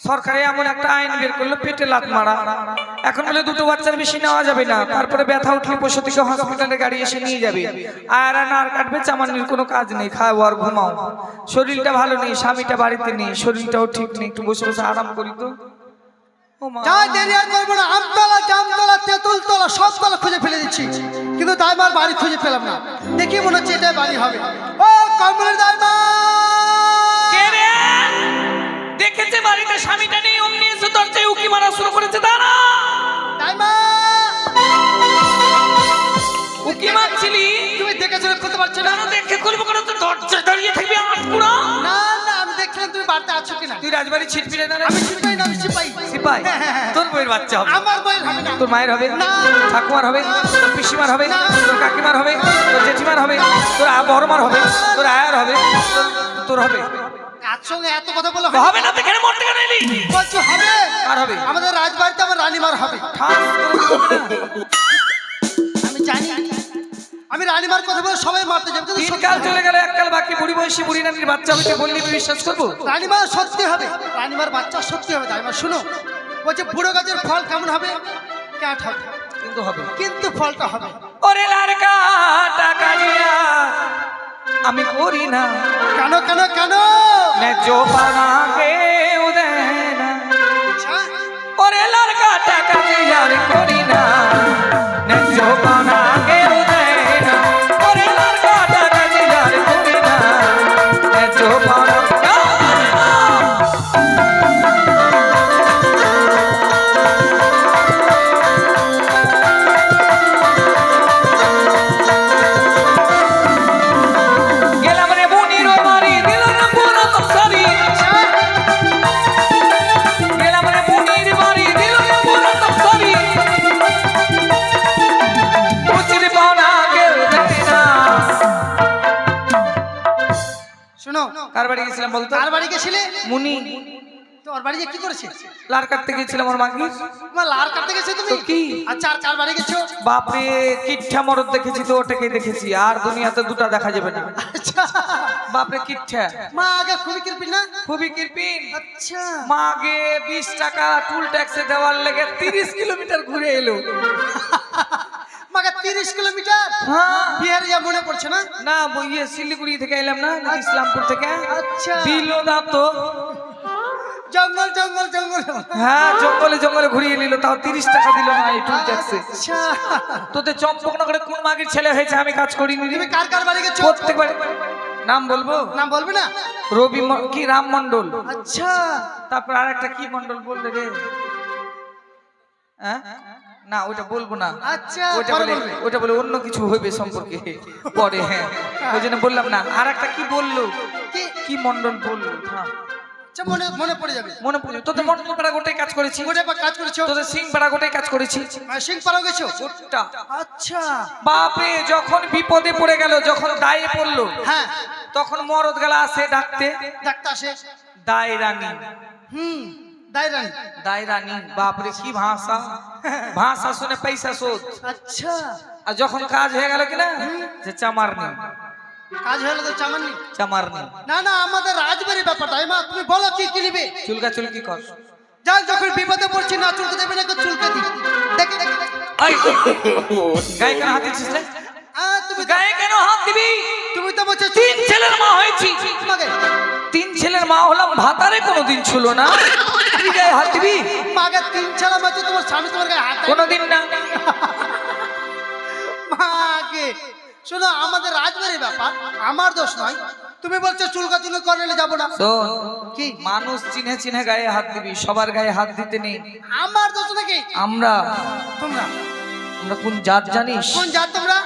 সরকারে এমন একটা আইন বের করলো পেটে লাত মারা। এখন বলে দুটো বাচ্চার বেশি নেওয়া যাবে না, তারপরে ব্যথা উঠলে প্রসূতিকে হসপিটালে গাড়ি এসে নিয়ে যাবে। আর নার কাটবে, চামানির কোনো কাজ নেই, খাও আর ঘুমাও। শরীরটা ভালো নেই, স্বামীটা বাড়িতে নেই, শরীরটাও ঠিক নেই, একটু বসে বসে আরাম করি তো। যাই দেরি আর করবো না, আমতলা জামতলা তেঁতুলতলা সব তলা খুঁজে ফেলে দিচ্ছি, কিন্তু দাইমার বাড়ি খুঁজে পেলাম না। দেখি মনে হচ্ছে এটাই বাড়ি হবে। ও কমলের দাইমা, দেখেছে বাড়িতে স্বামীটা নেই, অমনি এসে দরজায় উকি মারা শুরু করেছে। দাঁড়া দাইমা, উকি মারছিলি? তুমি দেখে শুনে করতে পারছো না? দেখে খুলবো কেন? তো দরজায় দাঁড়িয়ে থাকবি আটপুরা? না না, আমি দেখছিলাম তুমি বাড়িতে আছো কিনা। তুই রাজবাড়ি ছিটপিলে না রে? আমি সিপাই না, আমি সিপাই। সিপাই? তোর বইয়ের বাচ্চা হবে। আমার বইয়ের হবে না। তোর মায়ের হবে, না। ঠাকুমার হবে, তোর পিসিমার হবে, না। তোর কাকিমার হবে, তোর জেঠিমার হবে, তোর বড়মার হবে, তোর আয়ার হবে, তোর হবে। একসঙ্গে এত কথা বলে হবে না তো এখানে মরতে কেন এলি? বলছো হবে? আর হবে? আমাদের রাজবাড়িতে আমার রানীমার হবে। ঠাস করে বলবে না। আমি জানি, আমি রানীমার কথা বলে সবাই মারতে যাবে, কিন্তু তিন কাল চলে গেল, এককাল বাকি। বুড়ি বয়সী বুড়ি রানীর বাচ্চা হইতে বললি আমি বিশ্বাস করবো? রানীমা সত্যি হবে, রানীমার বাচ্চা সত্যি হবে। রানীমা শুনো, বলছে বুড়ো গাছের ফল কেমন হবে? ক্যাট হবে, কিন্তু হবে, কিন্তু ফলটা হবে। ওরে লারকা টাকা দিয়া আমি করি না, কেন কেন কেন? ন্যায্য পাওনা কেউ দেয় না। আচ্ছা, ওরে লারকা টাকা দিয়া আর করি না, ন্যায্য পাওনা কেউ দেয় না। ওরে লারকা টাকা দিয়া আর করি না, ন্যায্য পাওনা গেলাম রে বুনির বাড়ি, দিল না পুরো তরকারি। গেলাম রে বুনির বাড়ি, দিল না পুরো তরকারি। উচিত পাওনা কেউ দেয় না। শুনো, কার বাড়ি গেছিলাম বলতো? কার বাড়ি গেছিলে? মুনি। তোমার বাড়ি গিয়ে কি করেছে? লার কাটতে গেছিলাম ওর মাগি। তোমার লার কাটতে গেছো তুমি? তো কি? আচ্ছা, আর কার বাড়ি গেছো? বাপরে কিচ্ছা মরদ দেখেছি তো, ওটাকে দেখেছি। আর দুনিয়াতে দুটা দেখা যাবে না। আচ্ছা, বাপরে কিচ্ছা, মা আগে খুবই কিরপি না? খুবই কিরপিন। আচ্ছা, মাগে 20 টাকা টুল ট্যাক্সে দেওয়ার লেগে 30 কিলোমিটার ঘুরে এলো। মাকে 30 কিলোমিটার? হ্যাঁ। বিহারে যা মনে পড়ছে না? না বইয়ে শিলিগুড়ি থেকে এলাম না, ইসলামপুর থেকে। আচ্ছা, দিল না তো। জঙ্গল জঙ্গল জঙ্গল। হ্যাঁ, জঙ্গলে জঙ্গলে ঘুরিয়ে নিল, তাও 30 টাকা দিল না এই টুল ট্যাক্সে। আচ্ছা, তোদের চম্পকনগরে কোন মাগির ছেলে হয়েছে আমি কাজ করিনি রে? তুমি কার কার বাড়ি গেছো? প্রত্যেকবার নাম বলবো? নাম বলবে না? রবি কি রাম মন্ডল, আচ্ছা, তারপর আর একটা কি মন্ডল বললে রে? হ্যাঁ না, ওটা বলবো না। আচ্ছা, ওটা পরে বলে, বলবে। ওটা বলে অন্য কিছু হইবে সম্পর্কে পরে। হ্যাঁ, ওই জন্য বললাম না। আর একটা কি বললো, কি? কি মন্ডল বললো? হ্যাঁ আচ্ছা, মনে মনে পড়ে যাবে। মনে পড়ে। তোদের মন্ডল পাড়া গোটাই কাজ করেছি, কোটে বা কাজ করেছো? তোদের সিং পাড়া গোটাই কাজ করেছি। সিং পাড়াও গেছো? গোটা। আচ্ছা, বাপরে যখন বিপদে পড়ে গেল, যখন দায়ে পড়লো, হ্যাঁ, তখন মরদ গেলা আসে ডাকতে। ডাক্তার আসে। দায় রানী, দাইরানি। দায় রানী। বাপরে কি ভাষা, ভাষা শুনে পয়সা শোধ। আচ্ছা, আর যখন কাজ হয়ে গেল কিনা, যে চামারনি, কাজ হলো তো চামাননি? চামারনি। না না, আমাদের রাজবাড়ির ব্যাপারটা। মা তুমি বলো কি কি নিবে? চুলকা চুলকি কর। যাক, যখন বিপদে পড়ছি না চুলকে দেবে না, চুলকে দি। দেখে দেখে দেখে। এই, গায়ে কেন হাত দিচ্ছিস রে? তুমি গায়ে কেন হাত দিবি? তুমি তো বলছো তিন ছেলের মা হয়েছি, মাগে তিন ছেলের মা হলাম, ভাতারে কোনোদিন ছিল না, তুই গায়ে হাত দিবি? মাগে 3 ছেলে মাঝে তোমার স্বামী তোমার গায়ে হাত দেয়? কোনোদিন না। মাগে শোনো, আমাদের রাজবাড়ির ব্যাপার, আমার দোষ নয়। তুমি বলছো চুলকা চুলকা করলে যাবো না। শোন, কি? মানুষ চিনে চিনে গায়ে হাত দিবি, সবার গায়ে হাত দিতে নেই। আমার দোষ নাকি? আমরা তোমরা আমরা কোন জাত জানিস? কোন জাত তোমরা?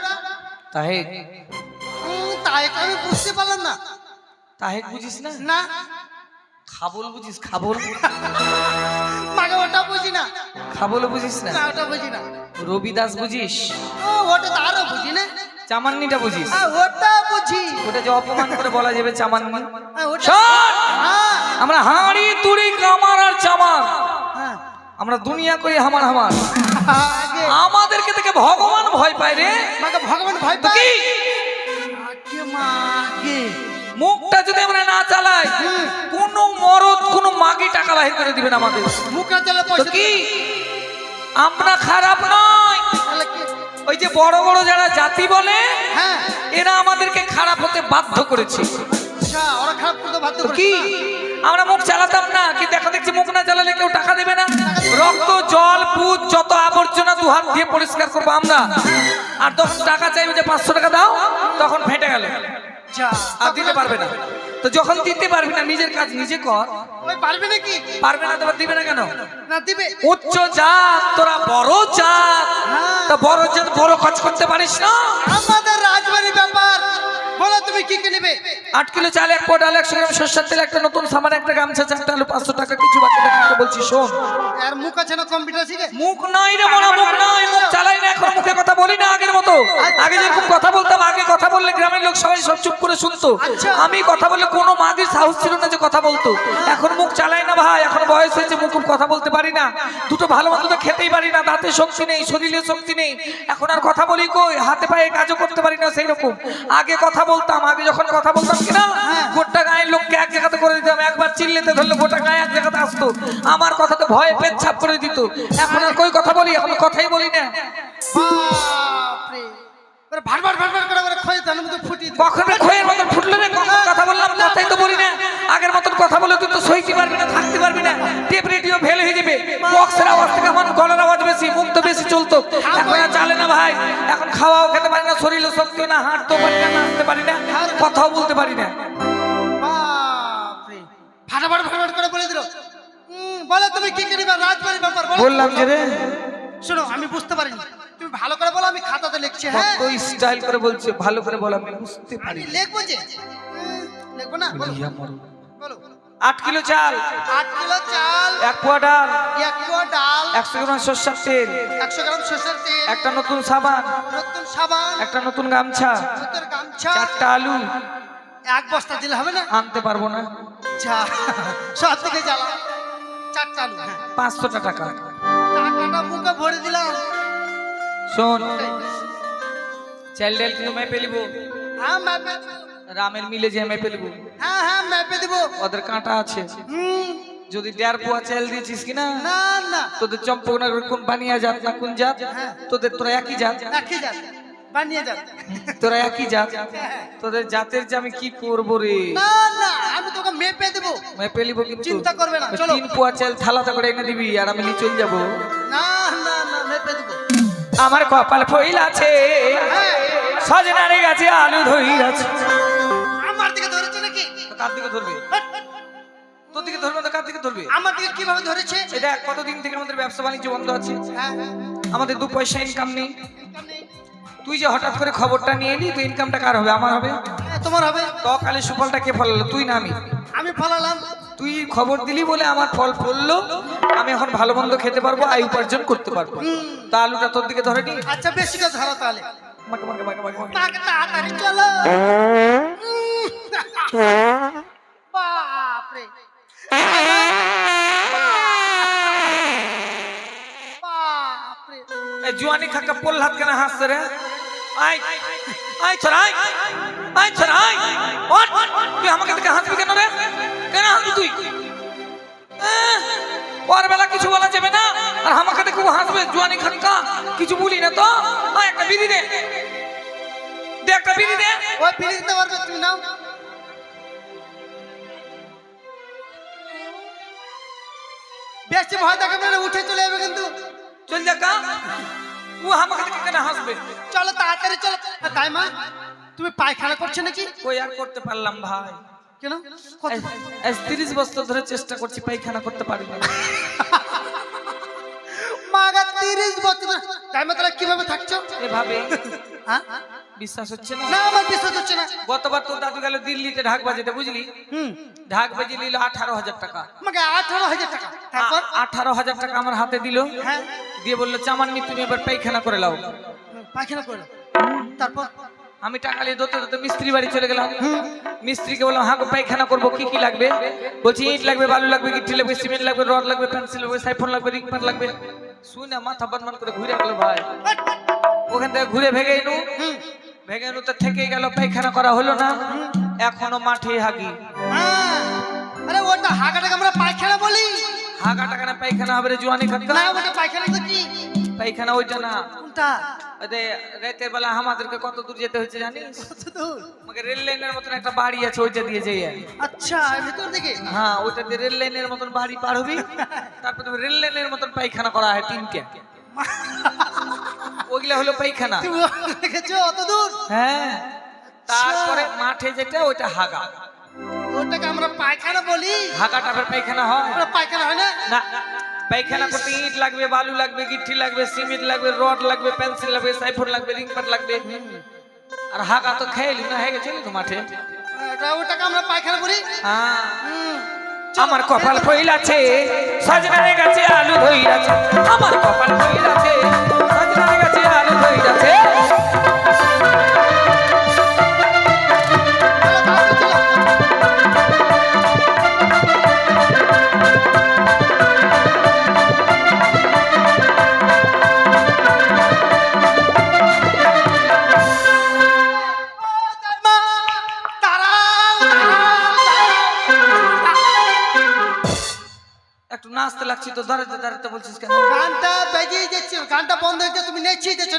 তাহে তাই আমি বুঝতে পারলাম না। তাহে বুঝিস না? না খাবল বুঝিস? খাবল, মাগে ওটা বুঝি না। খাবল বুঝিস না? না, ওটা বুঝি না। রবিদাস বুঝিস? ও, ওটা তো আরো বুঝি না। চামান্নিটা বুঝিস? ওটা বুঝি। ওটা যে অপমান করে বলা যাবে চামান্নি। ওটা শোন, হ্যাঁ, আমরা হাঁড়ি তুড়ি কামার আর চামার, হ্যাঁ। আমরা দুনিয়া করি হামার হামার। আগে আমাদেরকে থেকে ভগবান ভয় পায় রে। মাকে ভগবান ভয় তো পায়। কি? আগে মাগে মুখটা যদি আমরা না চালাই, কোন মরদ কোন মাগি টাকা বাহির করে দিবেন আমাদের। মুখে চলে তো পয়সা কি আমরা খারাপ নয়, তাহলে কি? ওই যে বড় বড় যারা জাতি বলে হ্যাঁ এরা আমাদেরকে খারাপ হতে বাধ্য করেছে। আচ্ছা, ওরা খারাপ করতে বাধ্য তো করে কি আমরা মুখ চালাতাম না, কিন্তু এখন দেখছি মুখ না চালালে কেউ টাকা দেবে না। রক্ত জল পুত যত আবর্জনা দু হাত দিয়ে পরিষ্কার করবো আমরা, আর তখন টাকা চাইবে যে 500 টাকা দাও, তখন ফেটে গেল যা আর দিতে পারবে না। তো যখন দিতে পারবি না নিজের কাজ নিজে কর। ওই পারবে নাকি? পারবে না তোমার দিবে না কেন? না দিবে। উচ্চ জাত তোরা বড় জাত, হ্যাঁ। তা বড় জাত বড় কাজ করতে পারিস না। আমাদের রাজবাড়ির ব্যাপার বলো, তুমি কি কি নেবে? 8 কিলো চাল, 1 পোয়া ডাল, 100 গ্রাম সরষের তেল, একটা নতুন সামান, একটা গামছা, 4টা আলু, 500 টাকা, কিছু বাকি টাকা বলছি শোন। আর মুখ আছে না কম্পিউটার শিখে? মুখ নাই রে মোনা, মুখ নাই, মুখ চালাই না এখন, মুখে কথা বলি না আগের মতো। আগে যেরকম কথা বলতাম, আগে কথা বললে গ্রামের লোক সবাই সব চুপ করে শুনতো। আচ্ছা। আমি কথা বললে কোনো মাগির সাহস ছিল না যে কথা বলতো। এখন মুখ চালাই না ভাই, এখন বয়স হয়েছে, মুখ কথা বলতে পারি না, দুটো ভালো মন্দ তো খেতেই পারি না, দাঁতে শক্তি নেই, শরীরে শক্তি নেই, এখন আর কথা বলি কই, হাতে পায়ে কাজও করতে পারি না সেই রকম। আগে কথা বলতাম, আগে যখন কথা বলতাম কিনা গোটা গায়ের লোককে এক জায়গাতে করে দিতাম, একবার চিল্লেতে ধরলে গোটা গায়ে এক জায়গাতে আসতো, আমার কথাতে ভয়ে পেট ছাপ করে দিত। এখন আর কই কথা বলি, এখন কথাই বলি না। বাপরে, ওরে ভাড় ভাড় করে ওরে খয়ে দানের মতো ফুটিয়ে দিবে। কখন খয়ের মতন ফুটলো রে, কখন কথা বললাম, কথাই তো বলি না। আগের মতন কথা বলে তুই তো সইতে পারবি না, থাকতে পারবি না, টেপ রেডিও ফেল হয়ে যাবে, বক্সের আওয়াজ থেকে আমার গলার আওয়াজ বেশি, মুখ তো বেশি চলতো, এখন আর চলে না ভাই। এখন খাওয়াও খেতে পারি না, শরীরে শক্তি না, হাঁটতেও পারি না, নাচতে পারি না, কথাও বলতে পারি না। বাপরে, ভাড় করে বলে দিল। বলো তুমি কি কি নেবে? রাজবাড়ির ব্যাপার বলো। বললাম যে রে শোনো, আমি বুঝতে পারিনি, তুমি ভালো করে বলো, আমি খাতাতে লিখছি। হ্যাঁ কত স্টাইল করে বলছে, ভালো করে বল, আমি বুঝতে পারি। আমি লিখবো যে লিখবো না, বলো বলো। 8 কিলো চাল, 8 কিলো চাল, 1 পোয়া ডাল, 1 পোয়া ডাল, 100 গ্রাম সরষের তেল, 100 গ্রাম সরষের তেল, একটা নতুন সাবান, নতুন সাবান, একটা নতুন গামছা, নতুন গামছা, 4টা আলু। 1 বস্তা দিলে হবে না? আনতে পারবো না, যা সব থেকে জ্বালা। 4টা আলু, হ্যাঁ। 500 টাকা। টাকাটা মুখে ভরে দিলাম। শোন, চাল ডাল কিন্তু মেপে লিব, হ্যাঁ মেপে, রামের মিলে যে মেপে লিব, হ্যাঁ মেপে দিব। ওদের কাঁটা আছে। হুম, যদি 1.5 পোয়া চাল দিয়েছিস কিনা, না না, তোদের চম্পকনগর কোন বানিয়া জাত না কোন জাত, তোদের তোরা একই জাত, রাখি যান, বানিয়ে যান। তোরা একই জাত, তোদের জাতের যে আমি কি করবো রে, না না, আমি তোকে মেপে দেব, মেপে লিব, কিন্তু চিন্তা করবে না, চলো। 3 পোয়া চাল থালাতে করে এনে দিবি, আর আমি চলে যাবো। না না না, মেপে দেব। আমার কপাল ফইল আছে, হ্যাঁ, সজনারে গাছে আলু ধই আছে। আমার দিকে ধরেছে নাকি? তো কার দিকে ধরবে? তোর দিকে ধরবে তো কার দিকে ধরবে? আমার দিকে কিভাবে ধরেছে? এটা কতদিন থেকে আমাদের ব্যবসা বাণিজ্য বন্ধ আছে, হ্যাঁ, আমাদের 2 পয়সা ইনকাম নেই। তুই যে হঠাৎ করে খবরটা নিয়ে এলি, তো ইনকামটা কার হবে? আমার হবে। তোমার হবে। তো কালে সুফলটা কে ফলালো, তুই না আমি? আমি ফলালাম। তুই খবর দিলি বলে আমার ফল ফললো, আমি এখন ভালো মন্দ খেতে পারবো, আয় উপার্জন করতে পারবো। তা আলুটা তোর দিকে ধরেনি? আচ্ছা, বেশি করে ধরো তাহলে। মাকে মাকে মাকে মাকে মাকে। তাকে তাড়াতাড়ি চলো। বাপরে, বাপরে, এই জুয়ানি খাকা পোল হাত কেন হাসছে রে? আয় আয় ছড়াই, আয় ছড়াই, ওঠ, তুই আমাকে দেখে হাসবি কেন রে? কেন হাসবি তুই? ওর বেলা কিছু বলা যাবে না, আর আমাকে দেখে ও হাসবে। জুয়ানি খাকা কিছু বলি না তো। আয় একটা বিড়ি দে, দে একটা বিড়ি দে। ওই বিড়ি দিতে পারবে তুমি? নাও। বেশি ভয় দেখাবে না, উঠে চলে যাবে কিন্তু। চল যা কা, ও আমাকে দেখে কেন হাসবে? চলো তাড়াতাড়ি চলো। তাই মা, তুমি পায়খানা করছো নাকি? কই আর করতে পারলাম ভাই, কেন? 30 বছর ধরে চেষ্টা করছি, পায়খানা করতে পারি না। মাগা 30 বছর। তাই মা, তাহলে কিভাবে থাকছো এভাবে? হ্যাঁ, বিশ্বাস হচ্ছে না? না আমার বিশ্বাস হচ্ছে না। গতবার তোর দাদু গেল দিল্লিতে ঢাক বাজাতে, বুঝলি? ঢাক বাজিয়ে নিল 18,000 টাকা। আমাকে 18,000 টাকা। তারপর 18,000 টাকা আমার হাতে দিল, হ্যাঁ, দিয়ে বললো চামান্নি তুমি এবার পায়খানা করে লাও। পায়খানা করলো। তারপর আমি টাকা নিয়ে ধরতে ধরতে মিস্ত্রি বাড়ি চলে গেলাম। মিস্ত্রিকে বললাম, হ্যাঁ গো পায়খানা করবো, কি কি লাগবে? বলছি ইট লাগবে, বালু লাগবে, গিট্টি লাগবে, সিমেন্ট লাগবে, রড লাগবে, পেন্সিল লাগবে, সাইফোন লাগবে, রিংপার লাগবে। শুনে মাথা বদমান করে ঘুরে গেল ভাই। ওখান থেকে ঘুরে ভেগে এনু, ভেগে এনু তো থেকেই গেল, পায়খানা করা হলো না, এখনো মাঠে হাগি। আরে ওটা হাগাটাকে আমরা পায়খানা বলি। হাগা টাকা না পায়খানা হবে রে জোয়ানি খাক্কা? না ওটা পায়খানা তো কি? পায়খানা ওইটা না। কোনটা? আরে রাতের বেলা আমাদেরকে কত দূর যেতে হচ্ছে জানিস? কত দূর? আমাকে রেল লাইনের মতন একটা বাড়ি আছে, ওইটা দিয়ে যাই। আচ্ছা ভিতর দিকে। হ্যাঁ, ওইটা দিয়ে রেল লাইনের মতন বাড়ি পার হবি, তারপর তুমি রেল লাইনের মতন পায়খানা করা হয় 3টা। ওইগুলা হলো পায়খানা। তুমি দেখেছো অত দূর? হ্যাঁ, তারপরে মাঠে যেটা ওইটা হাগা। ওটাকে আমরা পায়খানা বলি। হাগাটা ফের পায়খানা হয় ওটা পায়খানা হয় না? না। পায়খানা করতে ইট লাগবে, বালু লাগবে, গিট্টি লাগবে, সিমেন্ট লাগবে, রড লাগবে, পেন্সিল লাগবে, সাইফোন লাগবে, রিং পাট লাগবে। আর হাগা তো খেয়েলি না, হয়ে গেছিল তো মাঠে। ওটাকে আমরা পায়খানা বলি। হ্যাঁ, আমার কপাল ফইলাছে সজনারে গাছে আলু ধইরাছে, আমার কপাল ফইলাছে সজনারে গাছে আলু ধইরাছে। একটু নাচতে লাগছি তো, দাঁড়াতে দাঁড়াতে বলছিস কেন? গানটা বেজে যাচ্ছে, গানটা বন্ধ হয়েছে, তুমি নেচে যাচ্ছ।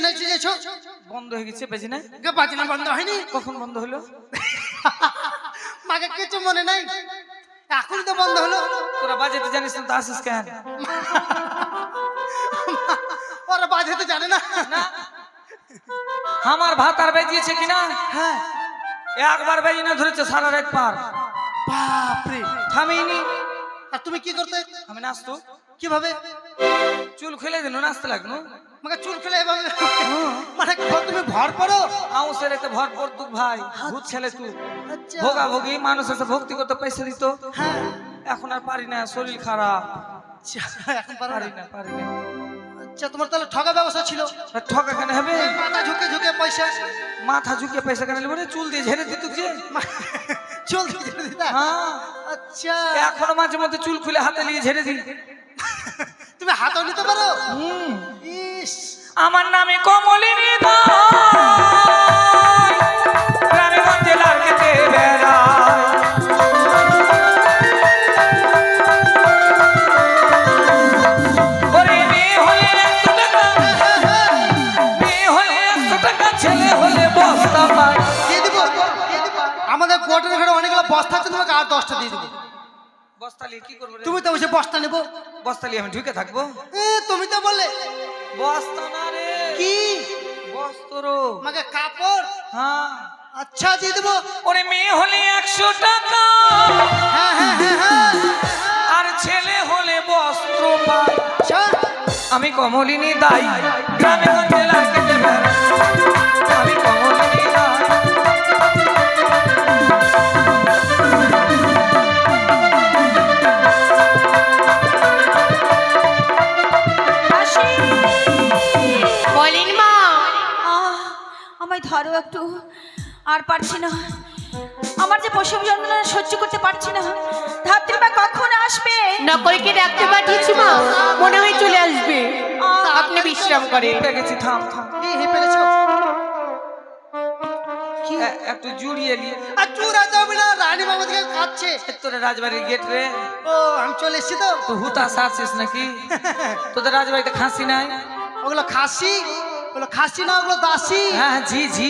বন্ধ হয়ে গেছে, বেশি না? বাজনা বন্ধ হয়নি? কখন বন্ধ হলো? মাকে কিছু মনে নাই, এখনই তো বন্ধ হলো। তোরা বাজাতে জানিস না তো আসিস কেন? ওরা বাজাতে জানে না। না, আমার ভাত আর বেজিয়েছে কিনা? হ্যাঁ, একবার বেজি না ধরেছে সারা রাত পার, বাপরে। থামিনি। আর তুমি কি করতে? আমি নাচতো। কিভাবে? চুল খুলে দিল, নাচতে লাগলো। আমাকে চুল খেলে এভাবে মানে তুমি ভর করো? আউসের একটা ভরপুর তুই ভাই, ভূত ছেলে তুই। আচ্ছা। ভোগা ভোগী মানুষ আছে, ভক্তি করতে পয়সা দিত। হ্যাঁ, এখন আর পারি না, শরীর খারাপ, আচ্ছা, এখন পারো পারি না। না, পারি না। আচ্ছা, তোমার তাহলে ঠগা ব্যবস্থা ছিল? আর ঠকা কেন হবে? মাথা ঝুঁকে ঝুঁকে পয়সা। মাথা ঝুঁকিয়ে পয়সা কেন নেবো রে? চুল দিয়ে ঝেড়ে দিত যে। চুল দিয়ে দিতা? হ্যাঁ, আচ্ছা, এখনো মাঝে মধ্যে চুল খুলে হাতে নিয়ে ঝেড়ে দিই। তুমি হাতও নিতে পারো? হুম। ইস, আমার নামে কমলিনী দাই, গ্রামে গঞ্জে লাল কেটে বেড়ায়। ওরে মেয়ে হলে 100 টাকা, মেয়ে হলে 100 টাকা, ছেলে হলে বস্তা পায়। দিয়ে দিব, দিয়ে দিব। আমাদের কোর্টের ঘরে অনেকগুলো বস্তা আছে, তোমাকে আর 10টা দিয়ে দেবো। বস্তা নিয়ে কি করবো রে? তুমি তো বসে বস্তা নেবো। বস্তা নিয়ে আমি ঢুকে থাকবো? তুমি তো বললে। বস্তা না রে, কি? বস্ত্র। আমাকে কাপড়? হ্যাঁ। আচ্ছা, দিয়ে দেবো। ওরে মেয়ে হলে 100 টাকা, হ্যাঁ হ্যাঁ হ্যাঁ হ্যাঁ। আর ছেলে হলে বস্ত্র পায়। আচ্ছা, আমি কমলিনী দাই, গ্রামে গঞ্জে লাল কেটে বেড়াই। আমি কমলিনী দাই। বলেন মা। আমায় ধরো একটু, আর পারছি না। আমার যে প্রসব যন্ত্রণা সহ্য করতে পারছি না। ধাত্রীমা কখন আসবে? নকলকে ডাকতে পাঠিয়েছি মা, মনে হয় চলে আসবে। আপনি বিশ্রাম করেন। হেঁপে গেছি, থাম থাম। কি পেরেছো? একটু জুড়িয়ে নিয়ে। আর চুরা যাবে না, রানী বাবা থেকে কাঁদছে। তোর রাজবাড়ির গেট রে, ও, আমি চলে এসেছি তো। তুই হুতাশ আছিস নাকি? তোদের রাজবাড়িতে খাসি নাই? ওগুলো খাসি, ওগুলো খাসি না, ওগুলো দাসী। হ্যাঁ, জি জি।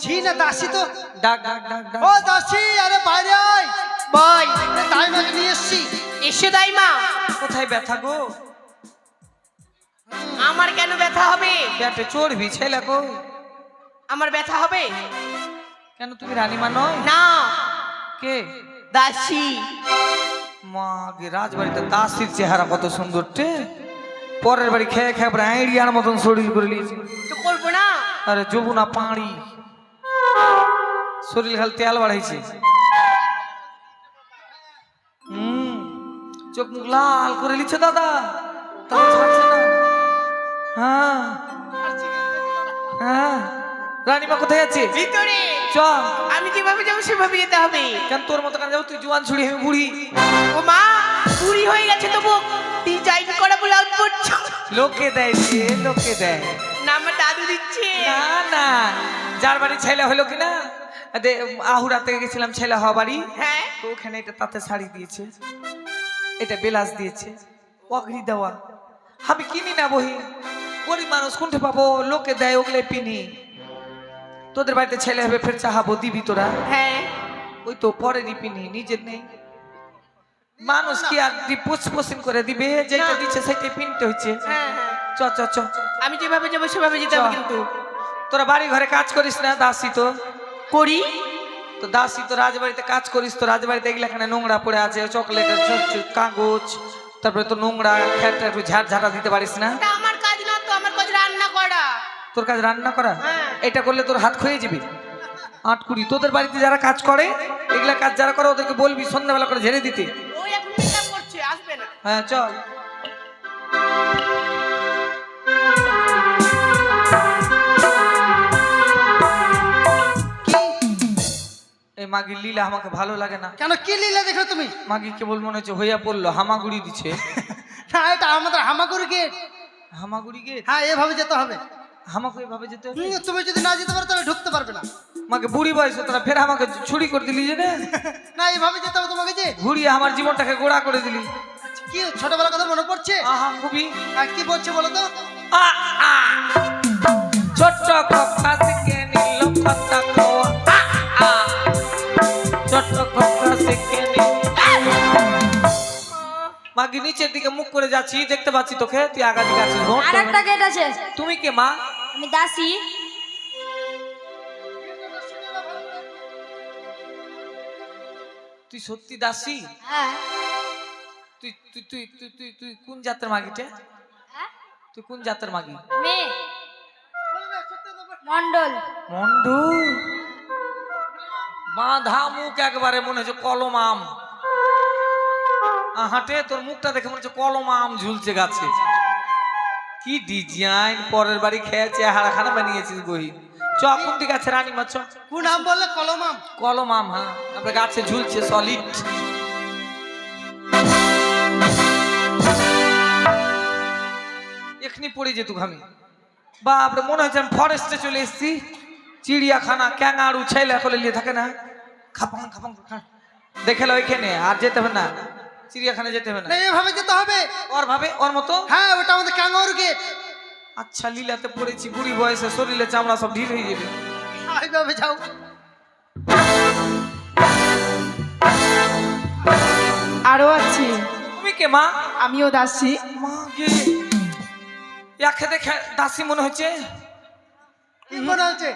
ঝি না দাসী তো? ডাক ডাক ডাক ডাক। ও দাসী, আরে বাইরে আয়। বল। তাই মাকে নিয়ে এসছি। এসে দাই মা। কোথায় ব্যথা গো? আমার কেন ব্যথা হবে? পেটে চর্বি ছেলে কো? আমার ব্যথা হবে কেন, তুমি রানীমা নয়? না, কে? দাসী। মা গে, রাজবাড়িতে দাসির চেহারা কত সুন্দর টে। পরের বাড়ি খেয়ে খেয়ে পরে আইডিয়ার মতন শরীর করে নিয়েছি। তো করবো না? আরে যমুনা পাড়ি, শরীর খালি তেল বাড়াইছে। চোখ মুখ লাল করে নিচ্ছে দাদা, তাও ছাড়ছে না। হ্যাঁ হ্যাঁ, রানীমা কোথায় আছে? ভিতরে। চল। আমি যেভাবে যাবো সেভাবে যেতে হবে। কেন তোর মতো কেন যাবো? তুই জোয়ান ছুড়ি, আমি বুড়ি। ও মা, বুড়ি হয়ে গেছে তবু ডিজাইন করা ব্লাউজ পরছো। লোকে দেয় রে, লোকে দেয় না, আমার দাদু দিচ্ছে। না না। যার বাড়ি ছেলে হলো কিনা, আহুরা থেকে গেছিলাম ছেলে হওয়া বাড়ি, হ্যাঁ, তো ওখানে এটা তাতে শাড়ি দিয়েছে, এটা বেলাস দিয়েছে, অগ্রি দেওয়া আমি কিনি না বহি, গরিব মানুষ কোনটা পাবো, লোকে দেয় ওগুলো পিনি। তোদের বাড়িতে ছেলে হবে ফের চাহাবো, দিবি তোরা? হ্যাঁ ওই তো পরেরই পিনি, নিজের নেই। মানুষ কি আর পোষণ করে দিবে, যেটা দিচ্ছে সেটাই পিনতে হচ্ছে। হ্যাঁ হ্যাঁ চ চ চ, আমি যেভাবে যাবো সেভাবে যেতে হবে চ। কিন্তু। তোরা বাড়ি ঘরে কাজ করিস না? দাসী তো করি। তো দাসী তো রাজবাড়িতে কাজ করিস, তো রাজবাড়িতে এগুলো এখানে নোংরা পড়ে আছে, চকলেটের কাগজ, তারপরে তো নোংরা খেটটা একটু ঝাড় ঝাঁটা দিতে পারিস না? এটা আমার কাজ না তো, আমার কাজ রান্না করা। তোর কাজ রান্না করা? হ্যাঁ। এটা করলে তোর হাত ক্ষয়ে যাবে। আটকুড়ি তোদের বাড়িতে যারা কাজ করে, এগুলা কাজ যারা করে ওদেরকে বলবি সন্ধ্যাবেলা করে ঝেড়ে দিতে। ওই এখন মেকআপ করছে, আসবে না। হ্যাঁ চল। এই মাগির লীলা আমাকে ভালো লাগে না। কেন কি লীলা দেখো তুমি? মাগি কেবল মনে হচ্ছে হইয়া পড়লো, হামাগুড়ি দিচ্ছে। না, এটা আমাদের হামাগুড়ি গেট। হামাগুড়ি গে হ্যাঁ, এভাবে যেতে হবে। হামাকে এভাবে যেতে হবে? তুমি যদি না যেতে পারো তাহলে ঢুকতে পারবে না। মাকে বুড়ি বয়সে তোরা ফের আমাকে ছুরি করে দিলি যে রে। না, এভাবে যেতে হবে তোমাকে। যে ঘুরিয়ে আমার জীবনটাকে গোড়া করে দিলি। কি ছোটবেলার কথা মনে পড়ছে? আহা খুবই। আর কি বলছে বলো তো? আ আ ছোট্ট খোকা শিখে নিল কথা কওয়া। আ আ ছোট্ট খোকা শিখে নিল। মাগি নিচের দিকে মুখ করে যাচ্ছি, দেখতে পাচ্ছি তোকে, তুই আগা দিকে আছিস। আর একটা গেট আছে। তুমি কে মা? আমি দাসী। তুই সত্যি দাসী? হ্যাঁ। তুই তুই তুই তুই তুই তুই কোন জাতের মাগিটা? হ্যাঁ? তুই কোন জাতের মাগি? মেয়ে মন্ডল। মন্ডু বাঁধা মুখ, একবারে মনে হচ্ছে কলম আম। হাঁটে তোর মুখটা দেখে মনে হচ্ছে কলম আম ঝুলছে গাছে। কি ডিজাইন, পরের বাড়ি খেয়েছে হাড়াখানা বানিয়েছিস বহি। চ কোন দিকে আছে রানীমা? চ। কোন আম বললে? কলম আম। কলম আম, হ্যাঁ আমরা গাছে ঝুলছে সলিড। এখনি পড়ে যেত আমি। বাপরে, মনে হচ্ছে আমি ফরেস্টে চলে এসেছি। চিড়িয়াখানা, ক্যাঙাড়ু ছেলে করে নিয়ে থাকে না, খাপাং খাপাং দেখেলো ওইখানে। আর যেতে হবে না, চিড়িয়াখানা যেতে হবে না। না, এভাবে যেতে হবে। ওর ভাবে ওর মতো। হ্যাঁ, ওটা আমাদের কাঙ্গারু গেট। আচ্ছা, লীলাতে পড়েছি, বুড়ি বয়সে শরীরে চামড়া সব ঢিল হয়ে যাবে। এইভাবে যাও। আরো আছে। তুমি কে মা? আমিও দাসী। মা গে, একে দেখে দাসী মনে হচ্ছে। কি মনে হচ্ছে?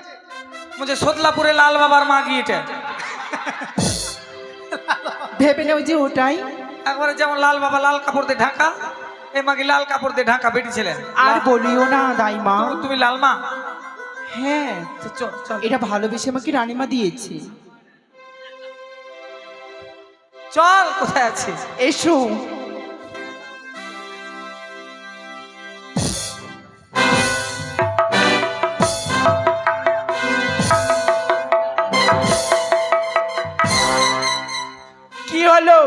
মুঝে সোদলাপুরে লাল বাবার মা গিয়ে এটা ভেবে নেও যে ওটাই। একবারে যেমন লাল বাবা লাল কাপড় দিয়ে ঢাকা, এই মাগি লাল কাপড় দিয়ে ঢাকা বেটি ছিলেন। আর বলিও না দাইমা। তুমি লাল মা? হ্যাঁ, চল চল এটা ভালোবেসে আমাকে রানীমা দিয়েছে। চল, কোথায় আছিস? এসো। কি হলো?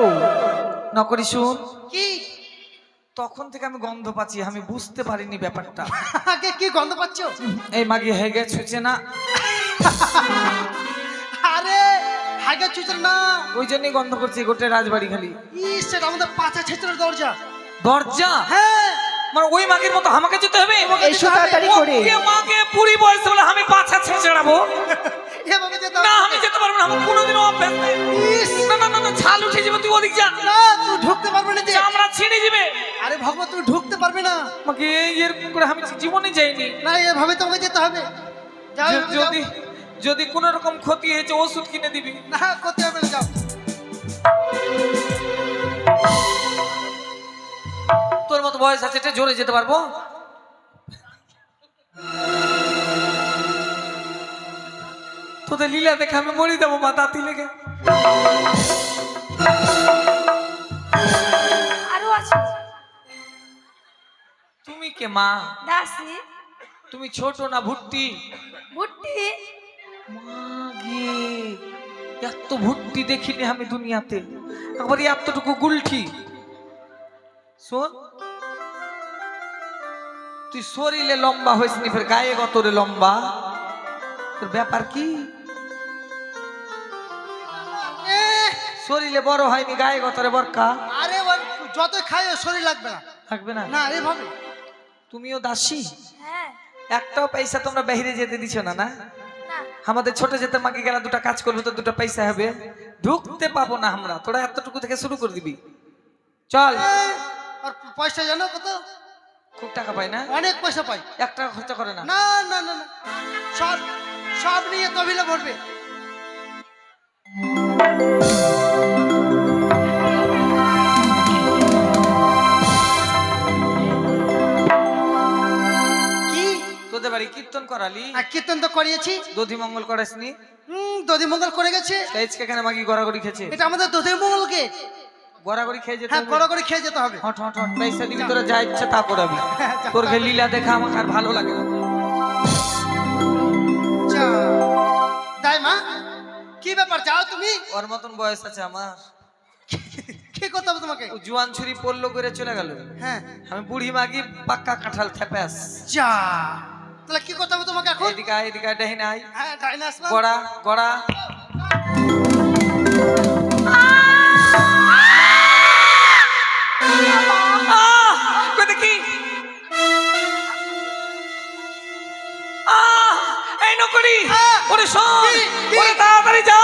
নকরি শুন, কি? তখন থেকে আমি গন্ধ পাচ্ছি, আমি বুঝতে পারিনি ব্যাপারটা। আগে কি গন্ধ পাচ্ছ? এই মাগি হেগে ছুঁচে না, আরে হাগে চুচর না, ওই জন্যই গন্ধ করছি গোটে রাজবাড়ি খালি। ইস, সেটা আমাদের পাছা ছেচড়ের দরজা। দরজা? হ্যাঁ, মানে ওই মাগির মতো আমাকে যেতে হবে? এসো তাড়াতাড়ি করে। ওকে মাকে পুরি বয়সে বলে আমি পাছা ছেঁচড়াবো? এভাবে যেতে না, হবে। আমি যেতে পারবো না, আমার কোনোদিনও অভ্যাস নেই। ইস, না না না না, ছাল উঠে যাবে, তুই ওদিক যা, না, তুই ঢুকতে পারবে না যে। চামড়া ছিঁড়ে যাবে। আরে ভগবান, তুমি ঢুকতে পারবে না। আমাকে এরকম করে আমি জীবনে যাইনি। না, এভাবে তোমাকে যেতে হবে। যাও, এভাবে যাও। যদি যদি কোনো রকম ক্ষতি হয়েছে ওষুধ কিনে দিবি। না, করতে হবে না, যাও। তোর মতো বয়স আছে, এটা জোরে যেতে পারবো? তোদের লীলা দেখে আমি মরে যাবো মা, দাঁতি লেগে। আরো আছে। তুমি কে মা? দাসী। তুমি ছোট না ভুট্টি? ভুট্টি। মাগে, এত ভুট্টি দেখিনি আমি দুনিয়াতে, একবার এতটুকু গুলঠি। শোন, তুই শরীরে লম্বা হয়েছিস, ফের গায়ে গতরে লম্বা, তোর ব্যাপার কি? এ, শরীরে বড় হয়নি, গায়ে গতরে বরকা। আরে ওর যত খাই ওর শরীর লাগবে না। থাকবে না? না এভাবে তুমিও দাসী? হ্যাঁ একটাও পয়সা তোমরা বাইরে যেতে দিছো না? না না আমাদের ছোট যেতে মাকে গেলা দুটা কাজ করবো তো দুটো পয়সা হবে, ঢুকতে পাবো না আমরা, তোরা এতটুকু থেকে শুরু করে দিবি। চল। আর পয়সা জানো কত? খুব টাকা পাই না? অনেক পয়সা পাই। 1 টাকা খরচা করে না। না না না না সব সব নিয়ে তবিলে ভরবে। কি তোদের বাড়ি কীর্তন করালি? আর কীর্তন তো করিয়েছি। দধি মঙ্গল করাসনি? দধি মঙ্গল করে গেছে। তেজকে কেন মাগি গড়াগড়ি খেয়েছে? এটা আমাদের দধি মঙ্গলকে গড়াগড়ি খেয়ে যেতে হ্যাঁ হবে? গড়া করে খেয়ে যেতে হবে। হট হট হট পয়সা দিবি, তোরা যা ইচ্ছা তা করাবি। তোর ঘে লীলা দেখা আমার আর ভালো লাগে না। যা। তাই মা কি ব্যাপার যাও তুমি? ওর মতন বয়স আছে আমার। কি করতে হবে তোমাকে? ও জুয়ান ছুরি পড়লো করে চলে গেল। হ্যাঁ আমি বুড়ি মাগি পাক্কা কাঁঠাল থেপাস। যা। তাহলে কি করতে হবে তোমাকে এখন? এদিকে আয়, এদিকে আয়, ডাইনে আয়। হ্যাঁ ডাইনে আসলাম। গড়া গড়া। কই দেখি। এই নকরি। ওরে শোন, ওরে তাড়াতাড়ি যা,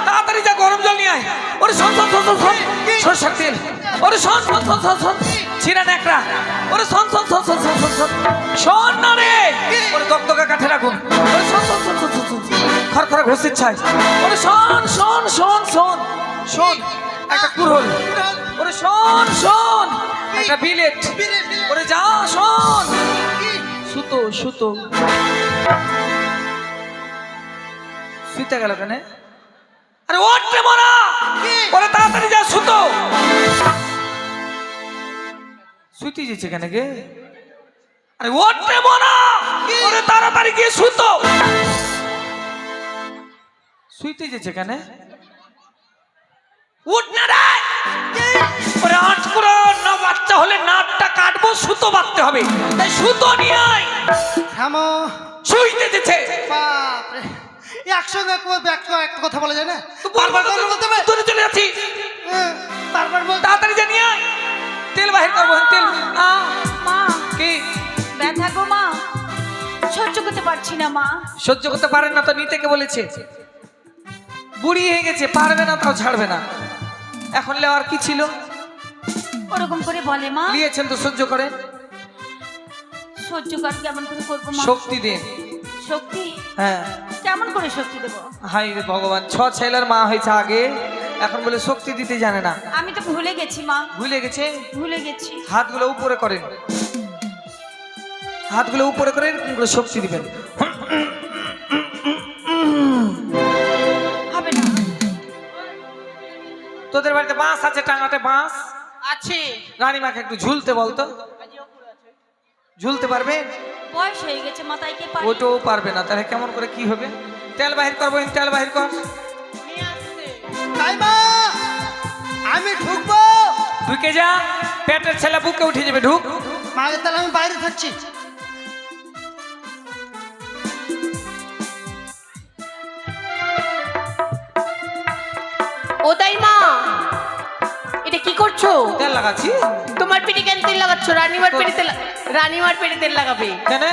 তাড়াতাড়ি যা, গরম জল নিয়ে আয়। ওরে শোন শোন শোন শোন শোন, সরষের তেল। ওরে শোন শোন শোন শোন শোন, ছিঁড়া ন্যাকড়া। ওরে শোন শোন শোন শোন শোন শোন শোন, শোন না রে। ওরে দগদগা কাঠের আগুন। ওরে শোন শোন শোন শোন শোন শোন, খরখরা ঘষির ছাই। ওরে শোন শোন শোন শোন শোন, একটা কুড়োল। ওরে শোন শোন, একটা বিলেট। ওরে যা শোন, সুতো সুতো। শুইতে গেল কেন? আরে ওঠ রে মরা, ওরে তাড়াতাড়ি যা, সুতো। শুইতে যেছে কেন গে? আরে ওঠ রে মরা, ওরে তাড়াতাড়ি গিয়ে সুতো। শুইতে যেছে কেন? উঠ না রে। ওরে আট করে না, বাচ্চা হলে নাটটা কাটবো, সুতো বাঁধতে হবে, তাই সুতো নিয়ে আয়। থামো। শুইতে যেছে। বাপরে একসঙ্গে একটা কথা বলা যায় না? বারবার বলতে হবে, তোরে চলে যাচ্ছি। বারবার বল। তাড়াতাড়ি জানিয়ে আয়, তেল বাহির করবো। তেল। মা কি ব্যথা গো মা, সহ্য করতে পারছি না মা। সহ্য করতে পারেন না তো নিতে কে বলেছে? বুড়ি হয়ে গেছে, পারবে না তাও ছাড়বে না। এখন লেওয়ার কি ছিল? ওরকম করে বলে মা। নিয়েছেন তো সহ্য করেন। সহ্য কর কেমন করে করবো মা? শক্তি দিন। শক্তি? হ্যাঁ। কেমন করে শক্তি দেবো? হাই রে ভগবান, 6 ছেলের মা হয়েছে আগে, এখন বলে শক্তি দিতে জানে না। আমি তো ভুলে গেছি মা, ভুলে গেছে। ভুলে গেছি। হাতগুলো উপরে করেন, হাতগুলো উপরে করে এরকম করে শক্তি দিবেন। হবে না। তোদের বাড়িতে বাঁশ আছে? টাঙাতে বাঁশ আছে। রানীমাকে একটু ঝুলতে বলতো। ঝুলতে পারবে? বয়স হয়ে গেছে মা, তাই কে পারে? ওটাও পারবে না, তাহলে কেমন করে কি হবে? তেল বাহির করবো, তেল বাহির কর। তাই মা আমি ঢুকবো। ঢুকে যা, পেটের ছেলে বুকে উঠে যাবে, ঢুক। মাকে তাহলে আমি বাইরে থাকছি। ও তাই মা, এটা কি করছো? তেল লাগাচ্ছি। তোমার পেটে কেন তেল লাগাচ্ছ? রানীমার পেটে তেল, রানীমার পেটে তেল লাগাবে কেন?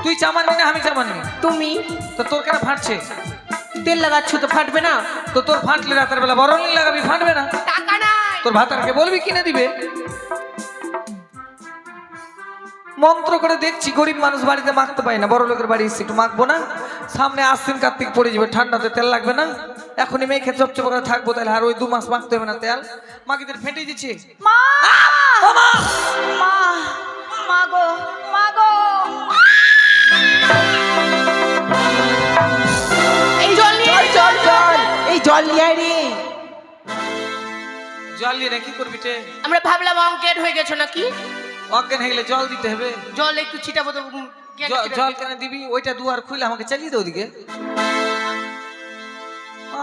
তুই চামাননি না আমি চামাননি? তুমি। তো তোর কেন ফাটছে? তেল লাগাচ্ছ তো ফাটবে না? তো তোর ফাটলে রাতের বেলা বরণি লাগাবি, ফাটবে না? টাকা নাই। তোর ভাতারকে বলবি কিনে দিবে। মন্ত্র করে দেখছি, গরিব মানুষ বাড়িতে মাখতে পাই না, বড় লোকের বাড়ি এসে একটু মাখবো না। সামনে আশ্বিন কার্তিক পড়ে যাবে, ঠান্ডাতে তেল লাগবে না। এখনই মেখে চপচপ করে থাকবো, তাহলে আর ওই 2 মাস মাখতে হবে না তেল। মাকিদের ফেটে দিচ্ছে। মা মা মা গো, মা গো। এই জল নিয়ে আয়, জল জল, এই জল নিয়ে আয় রে। জল নিয়ে কি করবি তে? আমরা ভাবলাম অজ্ঞান হয়ে গেছো নাকি। অজ্ঞান হয়ে গেলে জল দিতে হবে। জল একটু ছিটাবো তো। জল কেন দিবি? ওইটা দুয়ার খুলে আমাকে চালিয়ে দে ওদিকে।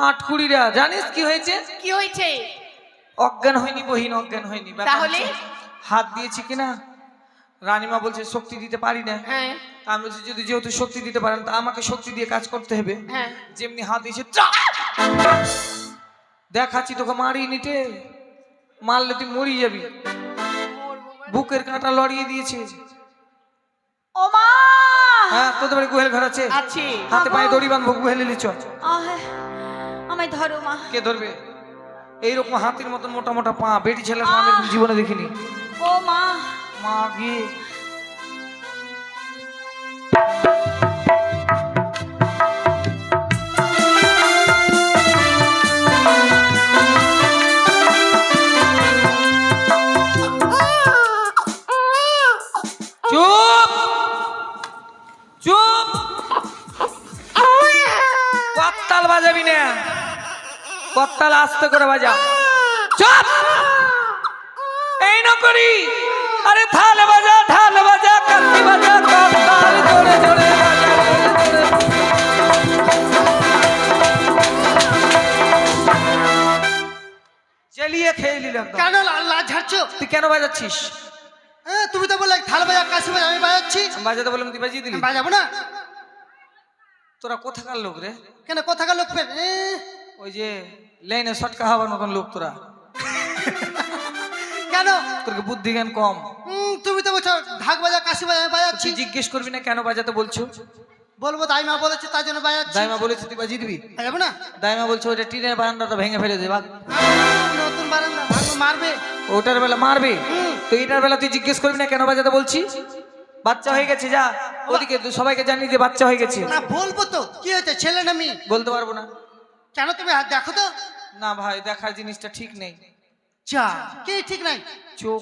8 কুড়িরা, জানিস কি হয়েছে? কি হয়েছে? অজ্ঞান হয়নি বহিন, অজ্ঞান হয়নি। ব্যাপার তাহলে? হচ্ছে, হাত দিয়েছি কিনা, রানীমা বলছে শক্তি দিতে পারি না। হ্যাঁ আমি বলছি যদি যেহেতু শক্তি দিতে পারেন তা আমাকে শক্তি দিয়ে কাজ করতে হবে। হ্যাঁ। যেমনি হাত দিয়েছে, দেখাচ্ছি তোকে মারি নিতে, মারলে তুই মরি যাবি। মরবো বুকের কাঁটা লড়িয়ে দিয়েছে। ও মা হ্যাঁ, তোদের বাড়ি গুহেল ঘর আছে? আছে। হাতে পায়ে দড়ি বাঁধবো, গুহেলে লিচ। আমায় ধরো মা। কে ধরবে? এইরকম হাতির মতন মোটা মোটা পা, বেটি ছেলের পা আমি জীবনে দেখিনি। ও মা মা গিয়ে চুপ চুপ, কত্তাল বাজাবি না, কত্তাল আস্তে করে বাজা। চুপ, এই নকরি। আরে থাল বাজা, ঢাল বাজা, কান্তি বাজা, কত্তাল জোরে জোরে বাজা, জোরে জোরে। জ্বালিয়ে খেয়ে নিলাম। কেন লাজ ঝাড়ছো? তুই কেন বাজাচ্ছিস? তুমি তো বললে থাল বাজা কাশি বাজা, আমি বাজাচ্ছি। আমি বাজাতে বললাম, তুই বাজিয়ে দিলি। আমি বাজাবো না। তোরা কোথাকার লোক রে? কেন কোথাকার লোক ফের ওই যে লাইনে শটকা হবার মতন লোক তোরা। কেন? তোর কি বুদ্ধি জ্ঞান কম? তুমি তো বলছো ঢাক বাজা কাশি বাজা, আমি বাজাচ্ছি। তুই জিজ্ঞেস করবি না কেন বাজাতে বলছো? বলবো দাইমা বলেছে তার জন্য বাজাচ্ছি। দাইমা বলেছে তুই বাজিয়ে দিবি? বাজাবো না। দাইমা বলছে ওইটা টিনের বারান্দাটা ভেঙে ফেলে দে, বাদ। নতুন বারান্দা ভাঙবো, মারবে। ওটার বেলা মারবে তো এটার বেলা তুই জিজ্ঞেস করবি না কেন বাজাতে বলছি? বাচ্চা হয়ে গেছে, যা ওদিকে সবাইকে জানিয়ে দিয়ে বাচ্চা হয়ে গেছে। না বলবো তো, কি হয়েছে ছেলে না মেয়ে? বলতে পারবো না। কেন? তুমি দেখো তো। না ভাই, দেখার জিনিসটা ঠিক নেই। যা, কি ঠিক নাই? চোখ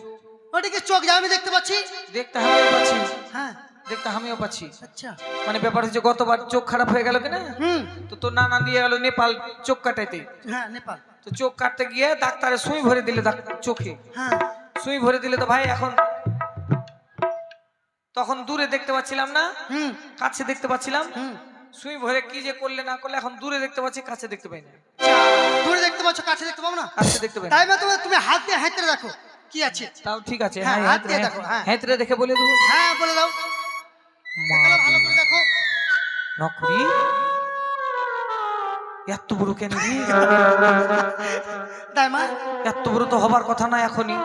ওদিকে চোখ যা, আমি দেখতে পাচ্ছি। দেখতে আমিও পাচ্ছি, হ্যাঁ দেখতে আমিও পাচ্ছি। আচ্ছা। মানে ব্যাপার হচ্ছে গতবার চোখ খারাপ হয়ে গেল কিনা, তো তোর নানা দিয়ে গেল নেপাল চোখ কাটাইতে। হ্যাঁ নেপাল। তো চোখ কাটতে গিয়ে ডাক্তারে সুই ভরে দিলে চোখে। হ্যাঁ সুই ভরে দিলে তো ভাই এখন তখন দূরে দেখতে পাচ্ছিলাম না, কাছে দেখতে পাচ্ছিলাম। সুই ভরে কি যে করলে না করলে এখন দূরে দেখতে পাচ্ছি, কাছে দেখতে পাই না। দূরে দেখতে পাচ্ছ, কাছে দেখতে পাবো না? কাছে দেখতে পাই না। তাই না? তুমি হাত দিয়ে হাতে দেখো কি আছে। তাও ঠিক আছে, হ্যাঁ, হ্যাঁ হাত দিয়ে দেখো, হ্যাঁ। হেতরে দেখে বলে দেবো। হ্যাঁ বলে দাও। দেখো, ভালো করে দেখো। নকরি এত বড় কেন রে? দাইমা এত বড় তো হবার কথা না এখনই।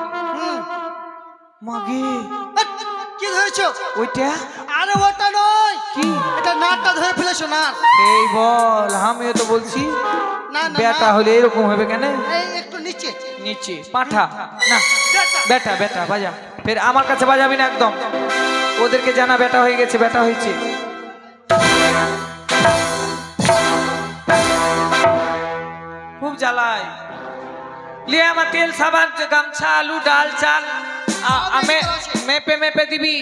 মাগে কি ধরেছো? ওইটা? আরে ওটা নয়, কি? এটা নাটটা ধরে ফেলেছো না। এই বল, আমিও তো বলছি না না বেটা হলে এরকম হবে কেন? এই একটু নিচে নিচে পাঠা না, বেটা। বেটা বেটা বাজা। ফের আমার কাছে বাজাবি না একদম, ওদেরকে জানা বেটা হয়ে গেছে, বেটা হয়েছে। খুব জ্বালায়। লিয়ে আমার তেল সাবান গামছা আলু ডাল চাল মেপে মেপে দিবি।